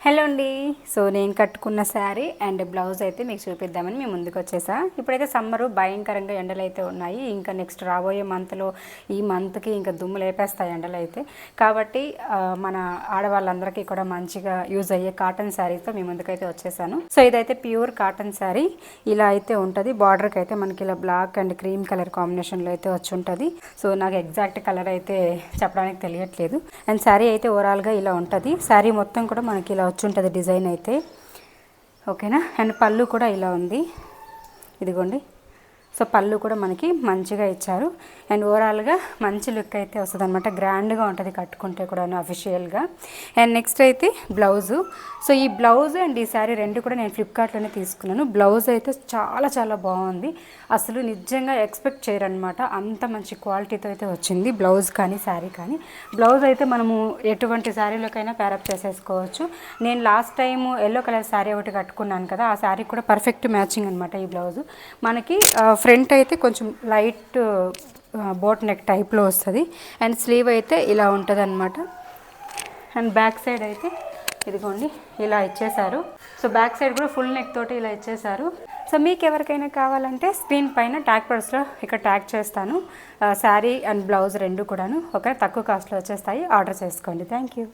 Hello అండి. So నేను కట్టుకున్న శారీ అండ్ బ్లౌజ్ అయితే మీకు చూపిద్దామని మేము ముందుకు వచ్చేసా. ఇప్పుడైతే సమ్మరు భయంకరంగా ఎండలు అయితే ఉన్నాయి. ఇంకా నెక్స్ట్ రాబోయే మంత్లో ఈ మంత్కి ఇంకా దుమ్ము లేపేస్తాయి ఎండలు అయితే. కాబట్టి మన ఆడవాళ్ళందరికీ కూడా మంచిగా యూజ్ అయ్యే కాటన్ శారీతో మీ ముందుకైతే వచ్చేసాను. సో ఇదైతే ప్యూర్ కాటన్ శారీ. ఇలా అయితే ఉంటుంది. బార్డర్కి అయితే మనకి ఇలా బ్లాక్ అండ్ క్రీమ్ కలర్ కాంబినేషన్లో అయితే వచ్చి ఉంటుంది. సో నాకు ఎగ్జాక్ట్ కలర్ అయితే చెప్పడానికి తెలియట్లేదు. అండ్ శారీ అయితే ఓవరాల్గా ఇలా ఉంటుంది. శారీ మొత్తం కూడా మనకి ఇలా వచ్చి ఉంటుంది డిజైన్ అయితే. ఓకేనా. అండ్ పళ్ళు కూడా ఇలా ఉంది, ఇదిగోండి. సో పళ్ళు కూడా మనకి మంచిగా ఇచ్చారు. అండ్ ఓవరాల్గా మంచి లుక్ అయితే వస్తుంది అనమాట. గ్రాండ్గా ఉంటుంది కట్టుకుంటే కూడా అఫీషియల్గా. అండ్ నెక్స్ట్ అయితే బ్లౌజు. సో ఈ బ్లౌజ్ అండ్ ఈ శారీ రెండు కూడా నేను ఫ్లిప్కార్ట్లోనే తీసుకున్నాను. బ్లౌజ్ అయితే చాలా చాలా బాగుంది. అసలు నిజంగా ఎక్స్పెక్ట్ చేయరనమాట, అంత మంచి క్వాలిటీతో అయితే వచ్చింది బ్లౌజ్ కానీ శారీ కానీ. బ్లౌజ్ అయితే మనము ఎటువంటి శారీలోకైనా ప్యారప్ చేసేసుకోవచ్చు. నేను last time yellow colour sari ఒకటి కట్టుకున్నాను కదా, ఆ శారీ కూడా పర్ఫెక్ట్ మ్యాచింగ్ అనమాట ఈ బ్లౌజు. మనకి ఫ్రంట్ అయితే కొంచెం లైట్ బోట్ నెక్ టైప్లో వస్తుంది. అండ్ స్లీవ్ అయితే ఇలా ఉంటుంది అనమాట. అండ్ బ్యాక్ సైడ్ అయితే ఇదిగోండి ఇలా ఇచ్చేశారు. సో బ్యాక్ సైడ్ కూడా ఫుల్ నెక్ తోటి ఇలా ఇచ్చేశారు. సో మీకు ఎవరికైనా కావాలంటే స్క్రీన్ పైన ట్యాగ్ పర్స్లో ఇక్కడ ట్యాగ్ చేస్తాను. శారీ అండ్ బ్లౌజ్ రెండు కూడాను ఒక తక్కువ కాస్ట్లో వచ్చేస్తాయి. ఆర్డర్ చేసుకోండి. Thank you.